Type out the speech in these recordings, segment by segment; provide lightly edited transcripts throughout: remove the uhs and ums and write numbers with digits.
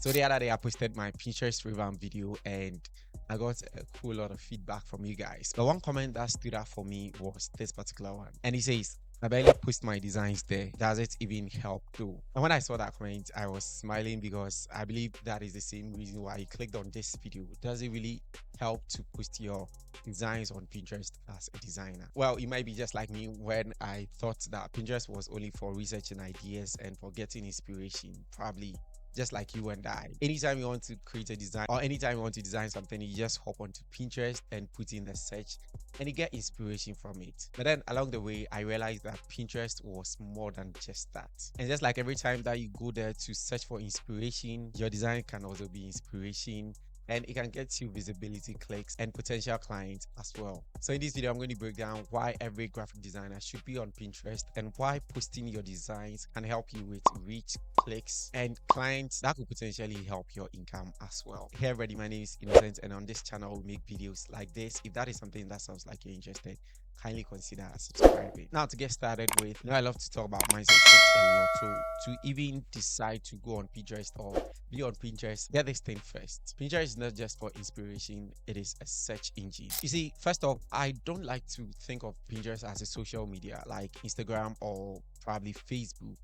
So the other day I posted my Pinterest revamp video and I got a cool lot of feedback from you guys. But one comment that stood out for me was this particular one. And he says, I barely post my designs there. Does it even help though? And when I saw that comment, I was smiling because I believe that is the same reason why you clicked on this video. Does it really help to post your designs on Pinterest as a designer? Well, it might be just like me when I thought that Pinterest was only for researching ideas and for getting inspiration. Probably just like you and I. Anytime you want to create a design or anytime you want to design something, you just hop onto Pinterest and put in the search and you get inspiration from it. But then along the way, I realized that Pinterest was more than just that. And just like every time that you go there to search for inspiration, your design can also be inspiration, and it can get you visibility, clicks, and potential clients as well. So in this video, I'm going to break down why every graphic designer should be on Pinterest and why posting your designs can help you with reach, clicks, and clients that could potentially help your income as well. Hey everybody, my name is Innocent, and on this channel we make videos like this. If that is something that sounds like you're interested, kindly consider subscribing. Now to get started with, I love to talk about mindset shift a lot. So to even decide to go on Pinterest or be on Pinterest, get this thing first. Pinterest is not just for inspiration, it is a search engine. You see, first off, I don't like to think of Pinterest as a social media like Instagram or probably Facebook.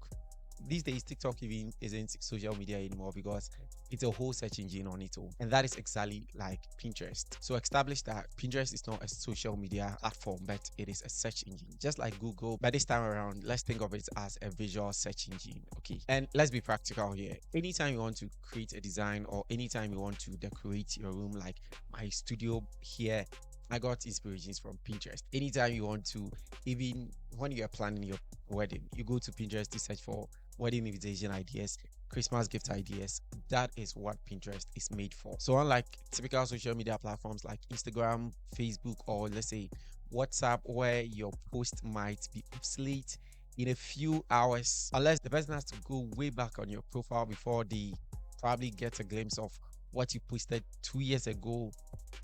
These days, TikTok even isn't social media anymore because it's a whole search engine on its own. And that is exactly like Pinterest. So establish that Pinterest is not a social media platform, but it is a search engine. Just like Google, but this time around, let's think of it as a visual search engine. Okay. And let's be practical here. Anytime you want to create a design or anytime you want to decorate your room, like my studio here, I got inspirations from Pinterest. Anytime you want to, even when you're planning your wedding, you go to Pinterest to search for wedding invitation ideas, Christmas gift ideas. That is what Pinterest is made for. So unlike typical social media platforms like Instagram, Facebook, or let's say WhatsApp, where your post might be obsolete in a few hours, unless the person has to go way back on your profile before they probably get a glimpse of what you posted 2 years ago.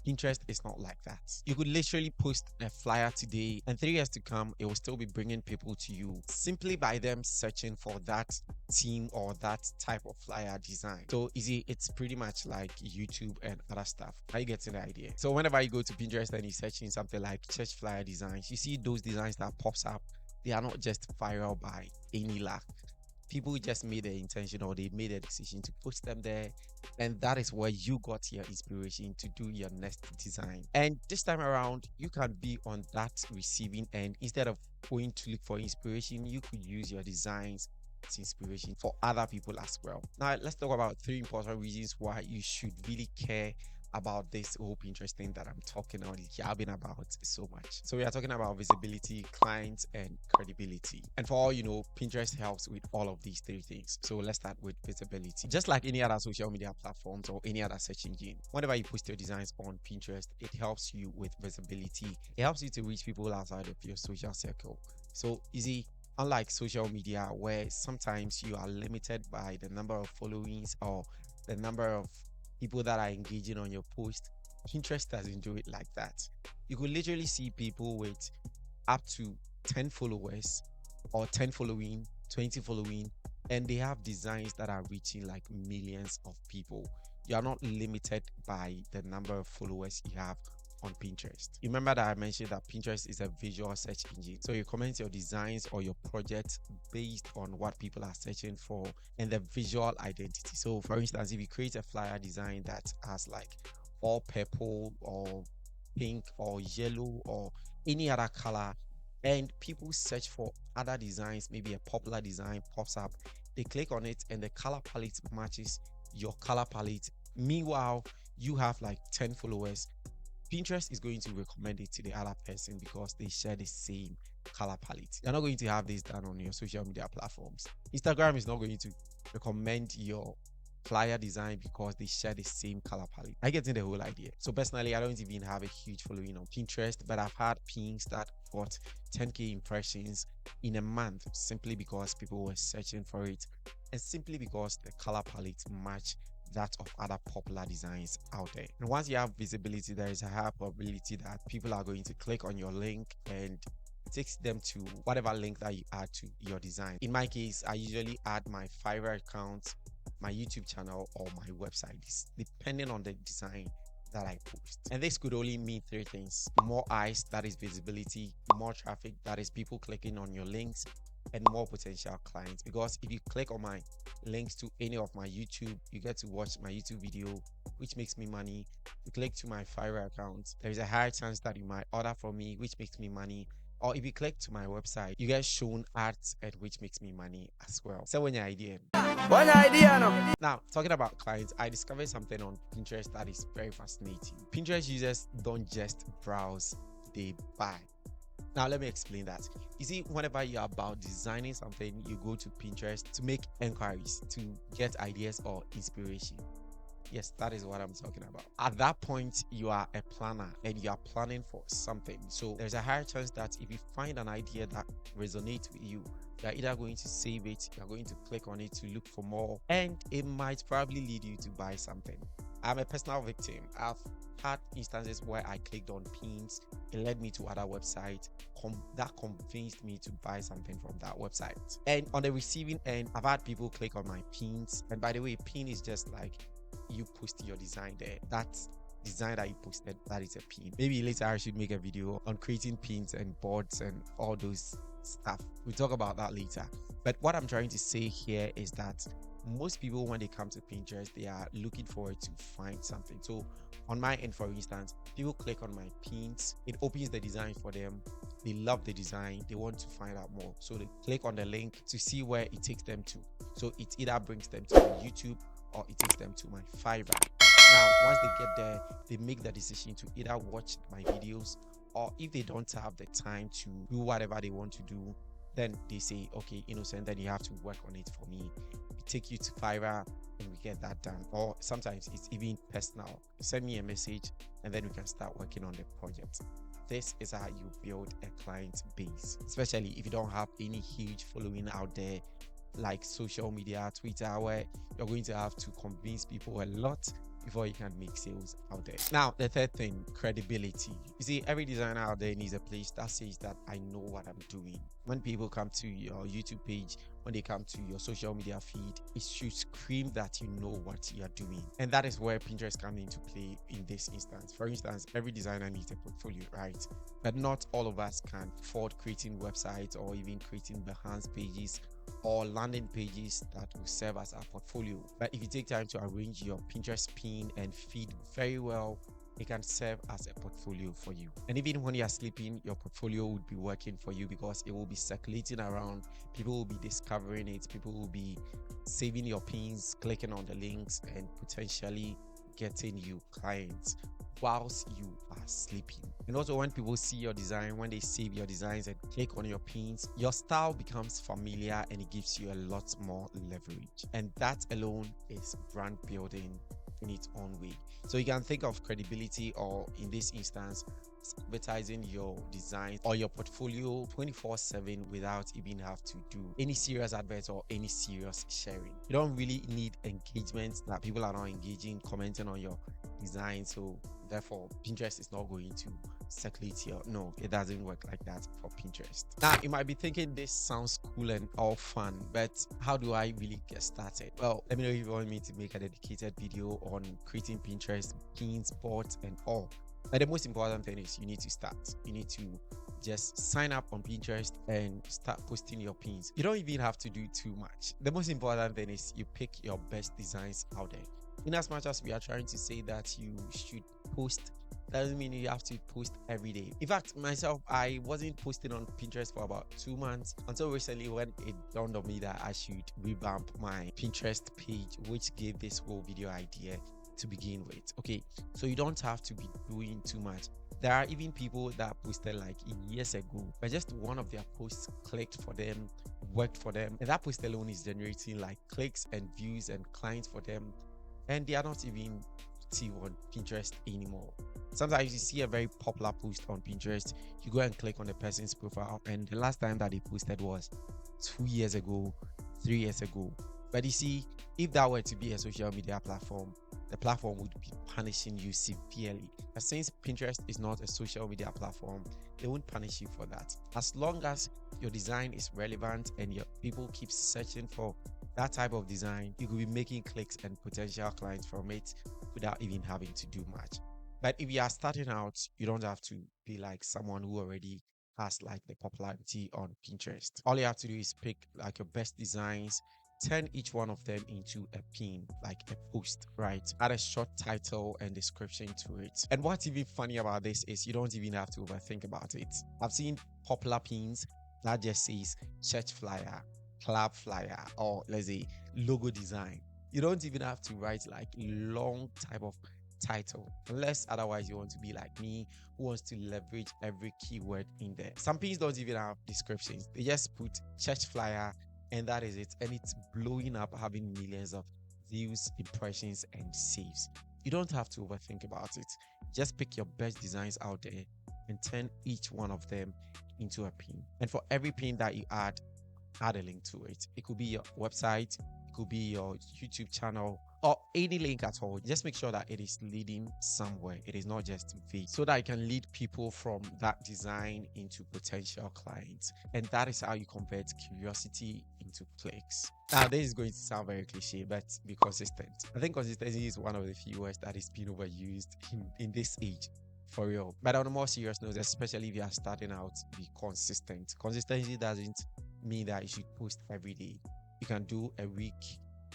Pinterest is not like that. You could literally post a flyer today and 3 years to come, it will still be bringing people to you simply by them searching for that theme or that type of flyer design. So easy, it's pretty much like YouTube and other stuff. Are you getting the idea? So whenever you go to Pinterest and you're searching something like church flyer designs, you see those designs that pops up. They are not just viral by any luck. People just made the intention or they made a decision to post them there, and that is where you got your inspiration to do your next design. And this time around, you can be on that receiving end. Instead of going to look for inspiration, you could use your designs as inspiration for other people as well. Now let's talk about 3 important reasons why you should really care about this whole Pinterest thing that I'm talking on yabbing about so much. So we are talking about visibility, clients, and credibility. And for all you know, Pinterest helps with all of these 3 things. So let's start with visibility. Just like any other social media platforms or any other search engine, whenever you post your designs on Pinterest, it helps you with visibility. It helps you to reach people outside of your social circle. So easy. Unlike social media, where sometimes you are limited by the number of followings or the number of people that are engaging on your post, Pinterest doesn't do it like that. You could literally see people with up to 10 followers or 10 following, 20 following, and they have designs that are reaching like millions of people. You are not limited by the number of followers you have on Pinterest. You remember that I mentioned that Pinterest is a visual search engine. So you comment your designs or your projects based on what people are searching for and the visual identity. So for instance, if you create a flyer design that has like all purple or pink or yellow or any other color, and people search for other designs, maybe a popular design pops up, they click on it and the color palette matches your color palette. Meanwhile, you have like 10 followers. Pinterest is going to recommend it to the other person because they share the same color palette. You're not going to have this done on your social media platforms. Instagram is not going to recommend your flyer design because they share the same color palette. I get in the whole idea. So personally, I don't even have a huge following on Pinterest, but I've had pins that got 10k impressions in a month simply because people were searching for it and simply because the color palette match that of other popular designs out there. And once you have visibility, there is a high probability that people are going to click on your link and it takes them to whatever link that you add to your design. In my case, I usually add my Fiverr account my YouTube channel or my website, depending on the design that I post. And this could only mean three things: more eyes, that is visibility; more traffic, that is people clicking on your links; and more potential clients. Because if you click on my links to any of my YouTube, you get to watch my YouTube video, which makes me money. You click to my Fiverr account, there is a higher chance that you might order from me, which makes me money. Or if you click to my website, you get shown ads, and which makes me money as well. So when your idea. One idea no. Now, talking about clients, I discovered something on Pinterest that is very fascinating. Pinterest users don't just browse, they buy. Now, let me explain that. You see, whenever you're about designing something, you go to Pinterest to make inquiries, to get ideas or inspiration. Yes, that is what I'm talking about. At that point, you are a planner and you are planning for something. So there's a higher chance that if you find an idea that resonates with you, you're either going to save it, you're going to click on it to look for more, and it might probably lead you to buy something. I'm a personal victim. I've had instances where I clicked on pins, it led me to other websites that convinced me to buy something from that website. And on the receiving end, I've had people click on my pins. And by the way, pin is just like you post your design there. That design that you posted, that is a pin. Maybe later I should make a video on creating pins and boards and all those stuff. We'll talk about that later. But what I'm trying to say here is that most people, when they come to Pinterest, they are looking forward to find something. So on my end, for instance, people click on my pins, it opens the design for them. They love the design, they want to find out more, so they click on the link to see where it takes them to. So it either brings them to YouTube or it takes them to my Fiverr. Now, once they get there, they make the decision to either watch my videos, or if they don't have the time to do whatever they want to do, then they say, okay, Innocent, then you have to work on it for me. We take you to Fiverr and we get that done. Or sometimes it's even personal. Send me a message and then we can start working on the project. This is how you build a client base, especially if you don't have any huge following out there like social media, Twitter, where you're going to have to convince people a lot before you can make sales out there. Now, the third thing, credibility. You see, every designer out there needs a place that says that I know what I'm doing. When people come to your YouTube page, when they come to your social media feed, it should scream that you know what you're doing. And that is where Pinterest comes into play in this instance. For instance, every designer needs a portfolio, right? But not all of us can afford creating websites or even creating Behance pages or landing pages that will serve as our portfolio. But if you take time to arrange your Pinterest pin and feed very well, it can serve as a portfolio for you. And even when you are sleeping, your portfolio would be working for you because it will be circulating around. People will be discovering it. People will be saving your pins, clicking on the links, and potentially getting you clients whilst you are sleeping. And also, when people see your design, when they save your designs and click on your pins, your style becomes familiar and it gives you a lot more leverage. And that alone is brand building in its own way. So you can think of credibility, or in this instance, advertising your design or your portfolio 24/7 without even have to do any serious adverts or any serious sharing. You don't really need engagement that people are not engaging, commenting on your design. So therefore, Pinterest is not going to circulate here. No, it doesn't work like that for Pinterest. Now, you might be thinking this sounds cool and all fun, but how do I really get started? Well, let me know if you want me to make a dedicated video on creating Pinterest pins, boards, and all. But the most important thing is you need to start. You need to just sign up on Pinterest and start posting your pins. You don't even have to do too much. The most important thing is you pick your best designs out there. In as much as we are trying to say that you should post, doesn't mean you have to post every day. In fact, myself, I wasn't posting on Pinterest for about 2 months until recently, when it dawned on me that I should revamp my Pinterest page, which gave this whole video idea to begin with. Okay, so you don't have to be doing too much. There are even people that posted like years ago, but just one of their posts clicked for them, worked for them, and that post alone is generating like clicks and views and clients for them, and they are not even active on Pinterest anymore. Sometimes you see a very popular post on Pinterest, you go and click on the person's profile, and the last time that they posted was 2 years ago, 3 years ago. But you see, if that were to be a social media platform, the platform would be punishing you severely. But since Pinterest is not a social media platform, they won't punish you for that. As long as your design is relevant and your people keep searching for That type of design, you could be making clicks and potential clients from it without even having to do much. But if you are starting out, you don't have to be like someone who already has like the popularity on Pinterest. All you have to do is pick like your best designs, turn each one of them into a pin, like a post, right? Add a short title and description to it. And what's even funny about this is you don't even have to overthink about it. I've seen popular pins that just says church flyer, club flyer, or let's say logo design. You don't even have to write like long type of title unless otherwise you want to be like me who wants to leverage every keyword in there. Some pins don't even have descriptions, they just put church flyer and that is it, and it's blowing up, having millions of views, impressions, and saves. You don't have to overthink about it. Just pick your best designs out there and turn each one of them into a pin. And for every pin that you add a link to it. It could be your website, it could be your YouTube channel, or any link at all. Just make sure that it is leading somewhere. It is not just vague, so that you can lead people from that design into potential clients. And that is how you convert curiosity into clicks. Now, this is going to sound very cliche, but be consistent. I think consistency is one of the few words that is being overused in this age. For real. But on a more serious note, especially if you are starting out, be consistent. Consistency doesn't mean that you should post every day. You can do a week,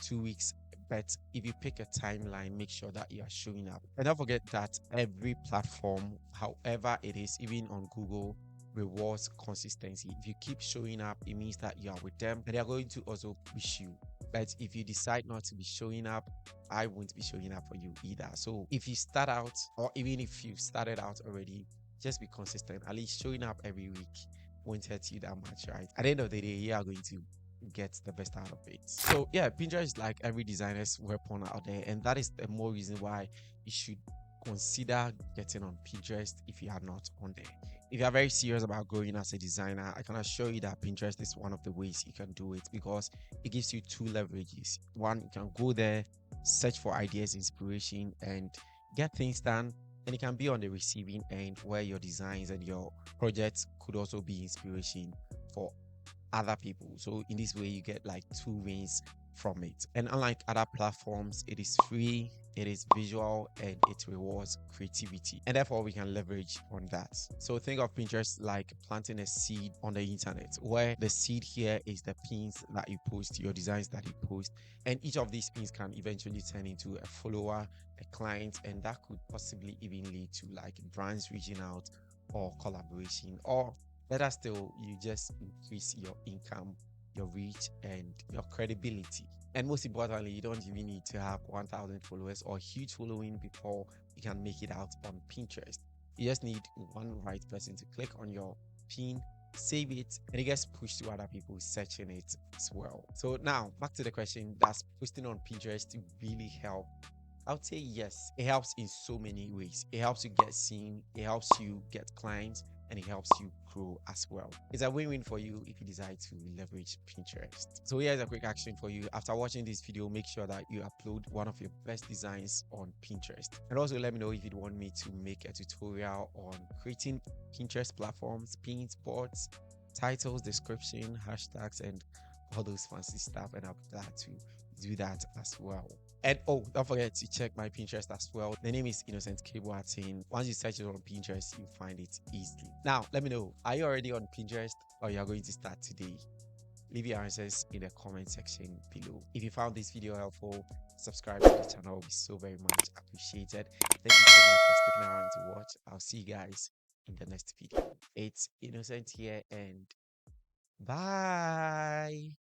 2 weeks, but if you pick a timeline, make sure that you are showing up. And don't forget that every platform, however it is, even on Google, rewards consistency. If you keep showing up, it means that you are with them and they are going to also push you. But if you decide not to be showing up, I won't be showing up for you either. So if you start out, or even if you've started out already, just be consistent. At least showing up every week won't hurt you that much, right? At the end of the day, you are going to get the best out of it. So yeah, Pinterest is like every designer's weapon out there, and that is the more reason why you should consider getting on Pinterest if you are not on there. If you are very serious about growing as a designer, I can assure you that Pinterest is one of the ways you can do it because it gives you two leverages. One, you can go there, search for ideas, inspiration, and get things done. And it can be on the receiving end where your designs and your projects could also be inspiration for other people. So in this way, you get like two wins from it. And unlike other platforms, it is free, it is visual, and it rewards creativity. And therefore, we can leverage on that. So think of Pinterest like planting a seed on the internet, where the seed here is the pins that you post, your designs that you post. And each of these pins can eventually turn into a follower, a client, and that could possibly even lead to like brands reaching out or collaboration, or better still, you just increase your income, your reach, and your credibility. And most importantly, you don't even need to have 1,000 followers or huge following before you can make it out on Pinterest. You just need one right person to click on your pin, save it, and it gets pushed to other people searching it as well. So now back to the question, does posting on Pinterest really help? I would say yes. It helps in so many ways. It helps you get seen, it helps you get clients, and it helps you grow as well. It's a win-win for you if you decide to leverage Pinterest. So here's a quick action for you. After watching this video, make sure that you upload one of your best designs on Pinterest. And also let me know if you'd want me to make a tutorial on creating Pinterest platforms, pins, boards, titles, description, hashtags, and all those fancy stuff. And I'll be glad to do that as well. And oh, don't forget to check my Pinterest as well. The name is Innocent K. Boateng. Once you search it on Pinterest, you find it easily. Now, let me know, are you already on Pinterest or you are going to start today? Leave your answers in the comment section below. If you found this video helpful, subscribe to the channel. It will be so very much appreciated. Thank you so much for sticking around to watch. I'll see you guys in the next video. It's Innocent here, and bye.